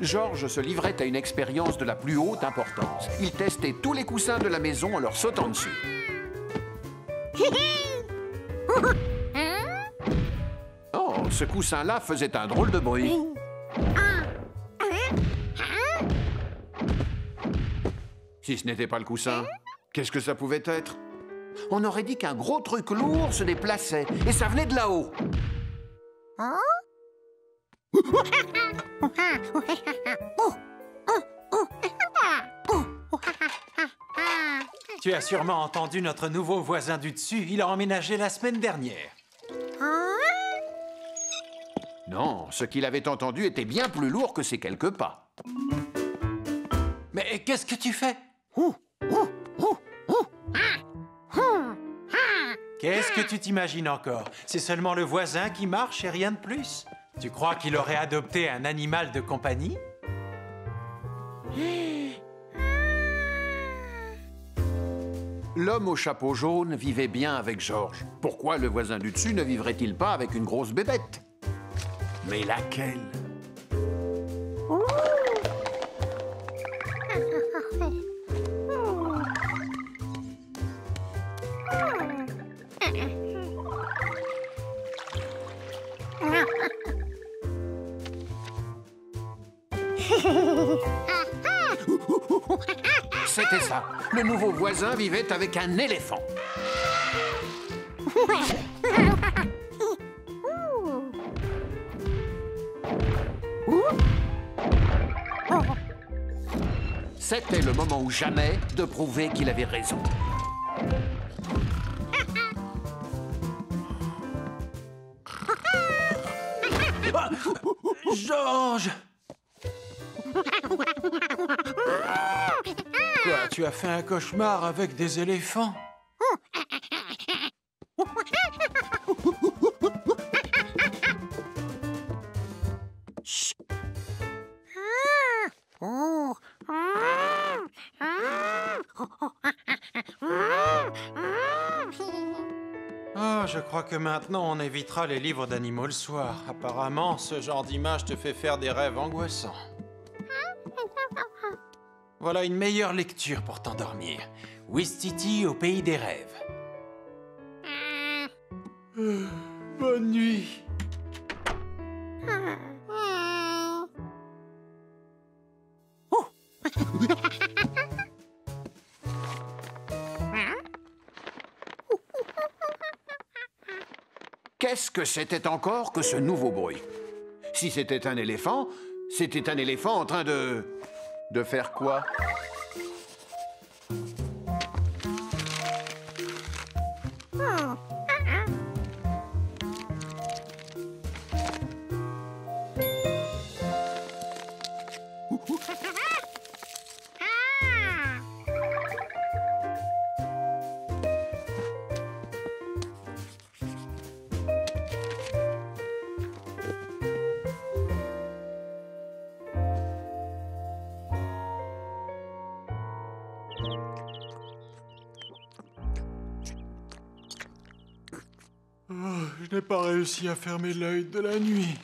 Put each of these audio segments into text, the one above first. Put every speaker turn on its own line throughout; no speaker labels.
Georges se livrait à une expérience de la plus haute importance. Il testait tous les coussins de la maison en leur sautant dessus. Oh, ce coussin-là faisait un drôle de bruit. Si ce n'était pas le coussin, qu'est-ce que ça pouvait être? On aurait dit qu'un gros truc lourd se déplaçait, et ça venait de là-haut.
Tu as sûrement entendu notre nouveau voisin du dessus. Il a emménagé la semaine dernière.
Non, ce qu'il avait entendu était bien plus lourd que ces quelques pas.
Mais qu'est-ce que tu fais? Qu'est-ce que tu t'imagines encore? C'est seulement le voisin qui marche et rien de plus? Tu crois qu'il aurait adopté un animal de compagnie?
L'homme au chapeau jaune vivait bien avec Georges. Pourquoi le voisin du dessus ne vivrait-il pas avec une grosse bébête? Mais laquelle? C'était ça. Le nouveau voisin vivait avec un éléphant. C'était le moment ou jamais de prouver qu'il avait raison.
Georges! Quoi, tu as fait un cauchemar avec des éléphants?
Chut.
Oh, je crois que maintenant on évitera les livres d'animaux le soir. Apparemment, ce genre d'image te fait faire des rêves angoissants. Voilà une meilleure lecture pour t'endormir. Ouistiti au pays des rêves. Bonne nuit.
Qu'est-ce que c'était encore que ce nouveau bruit? Si c'était un éléphant en train de... De faire quoi?
Oh, je n'ai pas réussi à fermer l'œil de la nuit.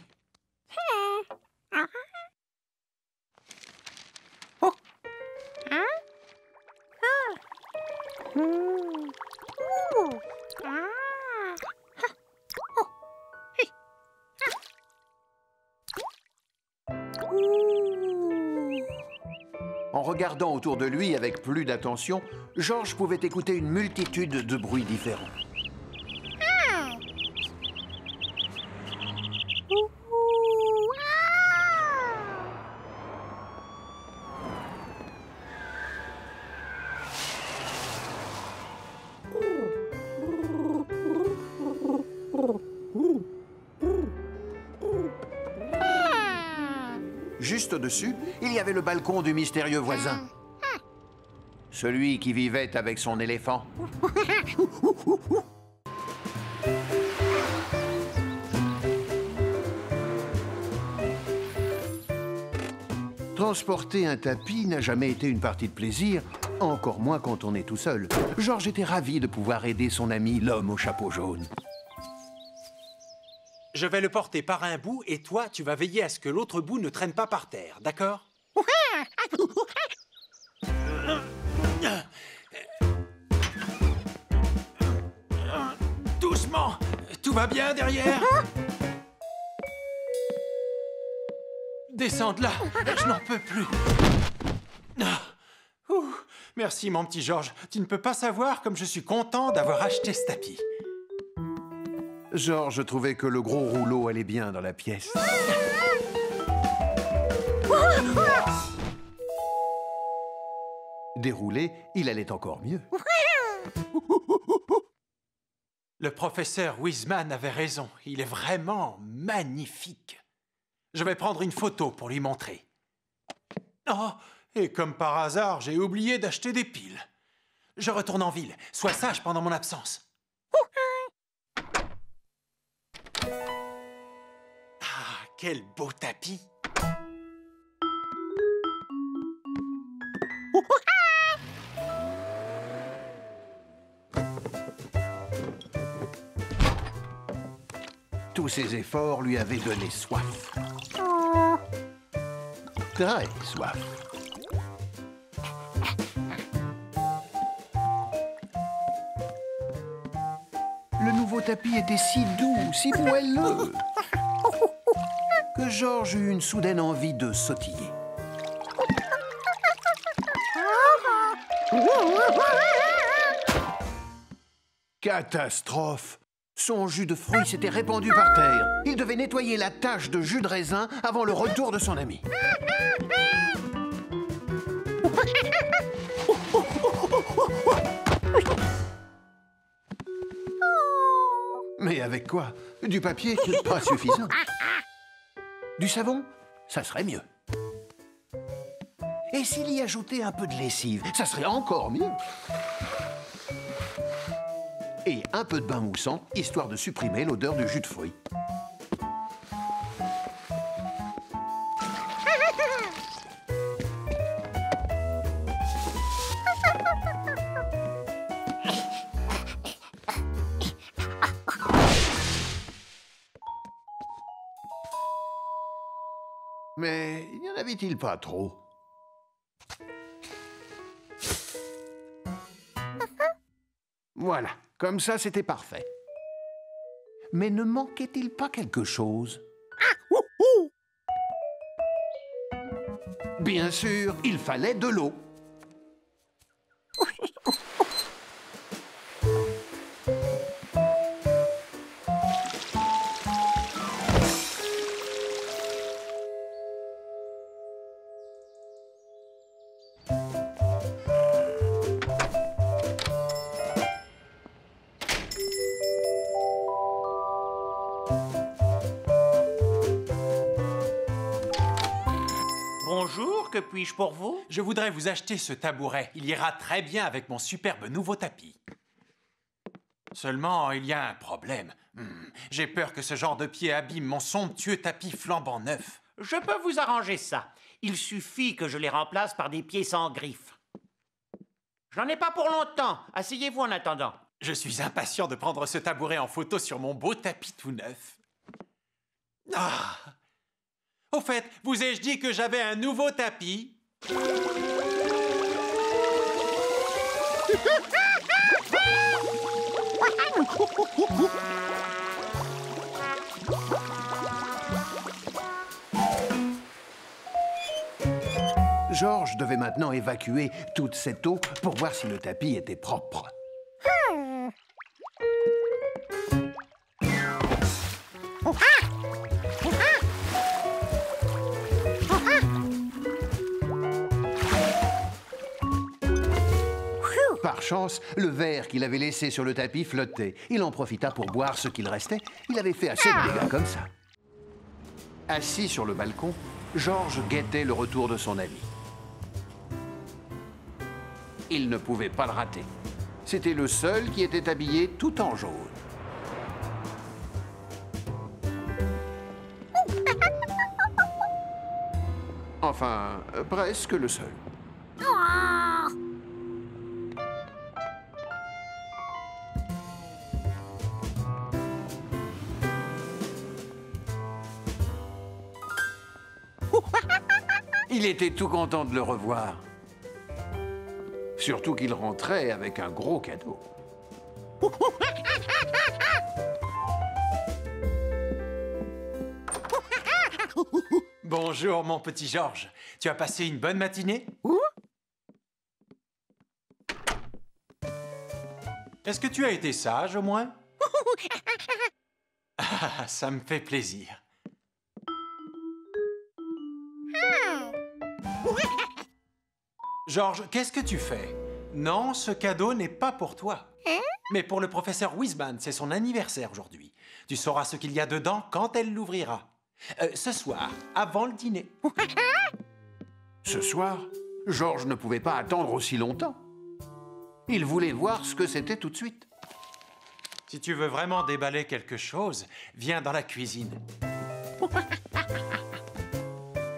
En regardant autour de lui avec plus d'attention, Georges pouvait écouter une multitude de bruits différents. Juste au-dessus, il y avait le balcon du mystérieux voisin. Celui qui vivait avec son éléphant. Transporter un tapis n'a jamais été une partie de plaisir, encore moins quand on est tout seul. Georges était ravi de pouvoir aider son ami, l'homme au chapeau jaune.
Je vais le porter par un bout et toi, tu vas veiller à ce que l'autre bout ne traîne pas par terre, d'accord? Doucement! Tout va bien derrière? Descends de là, je n'en peux plus. Ah. Ouh. Merci, mon petit Georges. Tu ne peux pas savoir comme je suis content d'avoir acheté ce tapis.
Georges trouvait que le gros rouleau allait bien dans la pièce. Déroulé, il allait encore mieux.
Le professeur Wiseman avait raison. Il est vraiment magnifique. Je vais prendre une photo pour lui montrer. Oh, et comme par hasard, j'ai oublié d'acheter des piles. Je retourne en ville. Sois sage pendant mon absence. Ah, quel beau tapis!
Tous ses efforts lui avaient donné soif. Très soif. Le nouveau tapis était si doux, si moelleux, que Georges eut une soudaine envie de sautiller. Catastrophe! Son jus de fruits s'était répandu par terre. Il devait nettoyer la tache de jus de raisin avant le retour de son ami. Mais avec quoi? Du papier? Pas suffisant. Du savon? Ça serait mieux. Et s'il y ajoutait un peu de lessive? Ça serait encore mieux. Et un peu de bain moussant, histoire de supprimer l'odeur du jus de fruits. Mais n'y en avait-il pas trop? Voilà, comme ça c'était parfait. Mais ne manquait-il pas quelque chose? Bien sûr, il fallait de l'eau.
Bonjour, que puis-je pour vous?
Je voudrais vous acheter ce tabouret. Il ira très bien avec mon superbe nouveau tapis. Seulement, il y a un problème. J'ai peur que ce genre de pied abîme mon somptueux tapis flambant neuf.
Je peux vous arranger ça. Il suffit que je les remplace par des pieds sans griffes. J'en ai pas pour longtemps. Asseyez-vous en attendant.
Je suis impatient de prendre ce tabouret en photo sur mon beau tapis tout neuf. Ah! Au fait, vous ai-je dit que j'avais un nouveau tapis?
Georges devait maintenant évacuer toute cette eau pour voir si le tapis était propre. Par chance, le verre qu'il avait laissé sur le tapis flottait. Il en profita pour boire ce qu'il restait. Il avait fait assez de dégâts comme ça. Assis sur le balcon, Georges guettait le retour de son ami. Il ne pouvait pas le rater. C'était le seul qui était habillé tout en jaune. Enfin, presque le seul. Il était tout content de le revoir. Surtout qu'il rentrait avec un gros cadeau.
Bonjour, mon petit Georges. Tu as passé une bonne matinée? Est-ce que tu as été sage, au moins? Ah, ça me fait plaisir. Georges, qu'est-ce que tu fais? Non, ce cadeau n'est pas pour toi. Mais pour le professeur Wiseman, c'est son anniversaire aujourd'hui. Tu sauras ce qu'il y a dedans quand elle l'ouvrira. Ce soir, avant le dîner.
Ce soir, Georges ne pouvait pas attendre aussi longtemps. Il voulait voir ce que c'était tout de suite.
Si tu veux vraiment déballer quelque chose, viens dans la cuisine.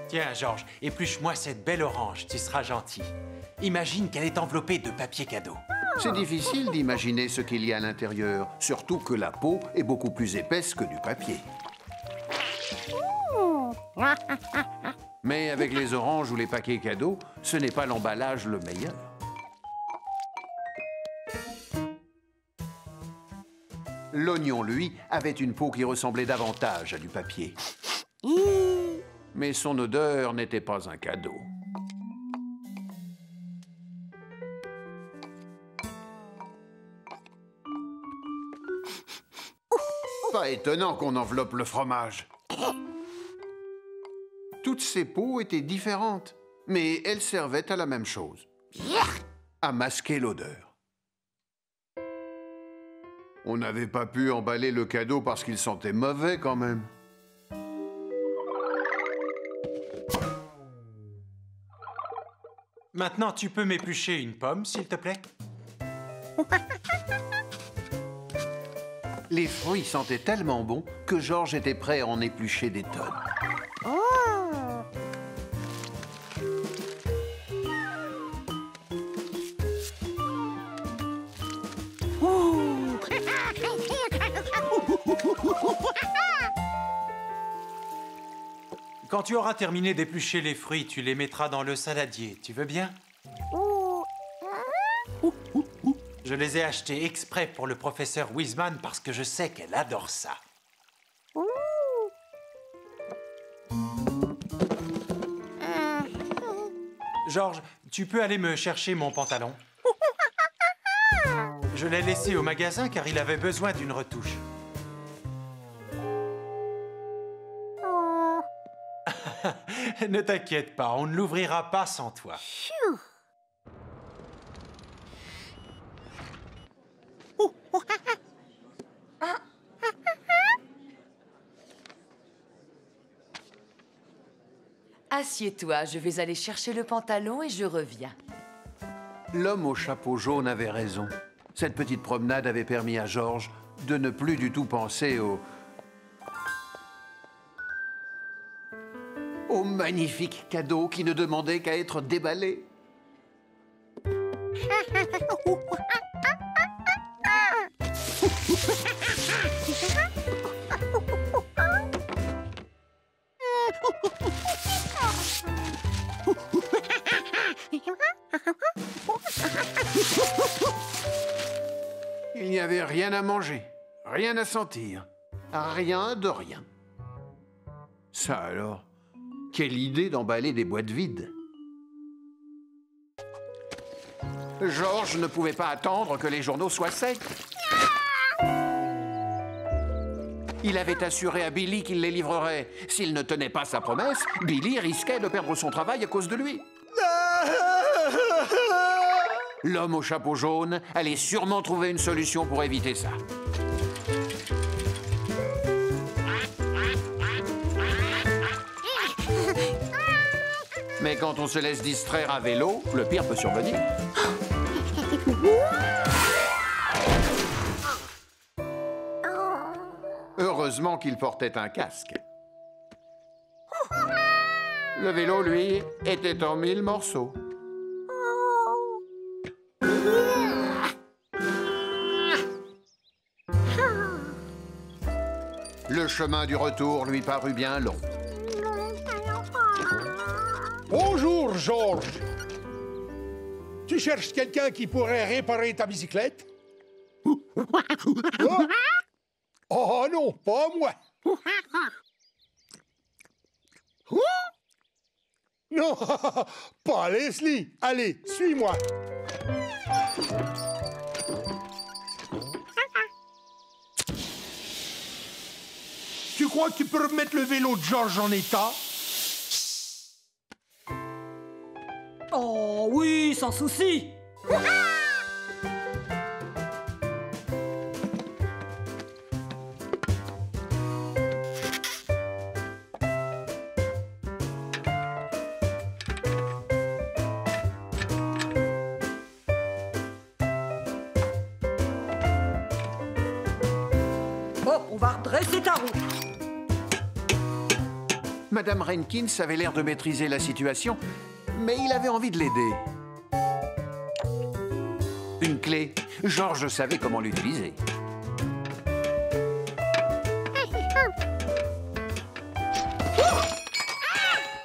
Tiens, Georges, épluche-moi cette belle orange, tu seras gentil. Imagine qu'elle est enveloppée de papier cadeau.
C'est difficile d'imaginer ce qu'il y a à l'intérieur, surtout que la peau est beaucoup plus épaisse que du papier. Mais avec les oranges ou les paquets cadeaux, ce n'est pas l'emballage le meilleur. L'oignon, lui, avait une peau qui ressemblait davantage à du papier. Mais son odeur n'était pas un cadeau. Pas étonnant qu'on enveloppe le fromage. Toutes ces peaux étaient différentes, mais elles servaient à la même chose. À masquer l'odeur. On n'avait pas pu emballer le cadeau parce qu'il sentait mauvais quand même.
Maintenant, tu peux m'éplucher une pomme, s'il te plaît?
Les fruits sentaient tellement bon que Georges était prêt à en éplucher des tonnes.
Quand tu auras terminé d'éplucher les fruits, tu les mettras dans le saladier. Tu veux bien? Je les ai achetés exprès pour le professeur Wiseman parce que je sais qu'elle adore ça. Georges, tu peux aller me chercher mon pantalon? Je l'ai laissé au magasin car il avait besoin d'une retouche. Ne t'inquiète pas, on ne l'ouvrira pas sans toi.
Assieds-toi, je vais aller chercher le pantalon et je reviens.
L'homme au chapeau jaune avait raison. Cette petite promenade avait permis à Georges de ne plus du tout penser au magnifique cadeau qui ne demandait qu'à être déballé. Il n'y avait rien à manger, rien à sentir, rien de rien. Ça alors, quelle idée d'emballer des boîtes vides. Georges ne pouvait pas attendre que les journaux soient secs. Il avait assuré à Billy qu'il les livrerait. S'il ne tenait pas sa promesse, Billy risquait de perdre son travail à cause de lui. L'homme au chapeau jaune allait sûrement trouver une solution pour éviter ça. Mais quand on se laisse distraire à vélo, le pire peut survenir. Heureusement qu'il portait un casque. Le vélo, lui, était en 1000 morceaux. Le chemin du retour lui parut bien long. Oh!
George. Tu cherches quelqu'un qui pourrait réparer ta bicyclette? Oh, oh non, pas moi. Non, pas Leslie. Allez, suis-moi. Tu crois que tu peux remettre le vélo de George en état?
Oh oui, sans souci. Bon, on va redresser ta roue.
Madame Rankins avait l'air de maîtriser la situation, mais il avait envie de l'aider. Une clé. George savait comment l'utiliser.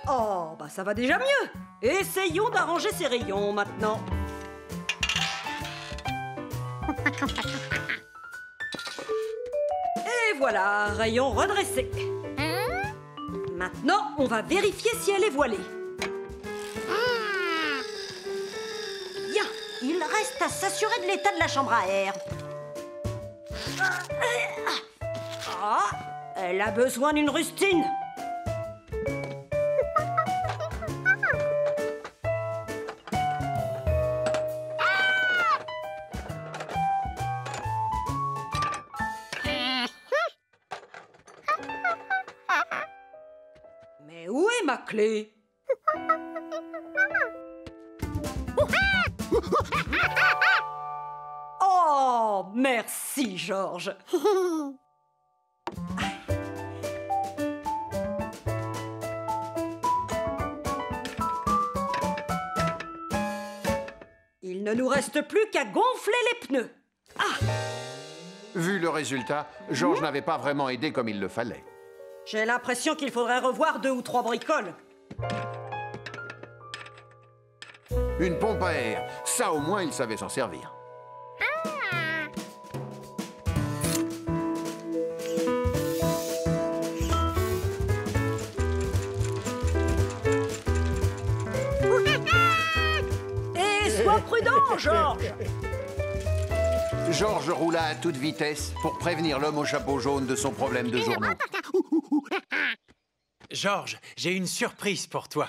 Oh, bah ça va déjà mieux. Essayons d'arranger ces rayons maintenant. Et voilà, rayon redressé. Maintenant, on va vérifier si elle est voilée. Bien, il reste à s'assurer de l'état de la chambre à air. Ah, elle a besoin d'une rustine. Mais où est ma clé? Oh, merci, George. Il ne nous reste plus qu'à gonfler les pneus.
Vu le résultat, George n'avait pas vraiment aidé comme il le fallait.
J'ai l'impression qu'il faudrait revoir 2 ou 3 bricoles.
Une pompe à air, ça au moins il savait s'en servir.
Et sois prudent, George.
George roula à toute vitesse pour prévenir l'homme au chapeau jaune de son problème de journaux.
George, j'ai une surprise pour toi.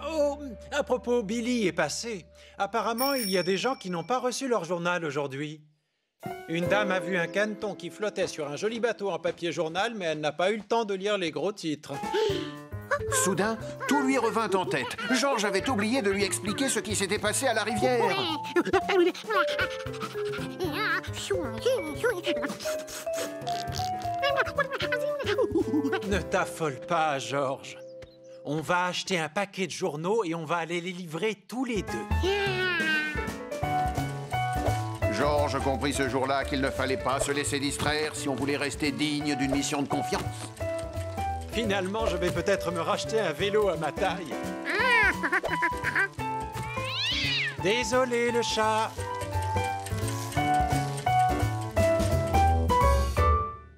Oh, à propos, Billy est passé. Apparemment, il y a des gens qui n'ont pas reçu leur journal aujourd'hui. Une dame a vu un caneton qui flottait sur un joli bateau en papier journal, mais elle n'a pas eu le temps de lire les gros titres.
Soudain, tout lui revint en tête. George avait oublié de lui expliquer ce qui s'était passé à la rivière.
Ne t'affole pas, George. On va acheter un paquet de journaux et on va aller les livrer tous les deux.
George comprit ce jour-là qu'il ne fallait pas se laisser distraire si on voulait rester digne d'une mission de confiance.
Finalement, je vais peut-être me racheter un vélo à ma taille. Désolé, le chat.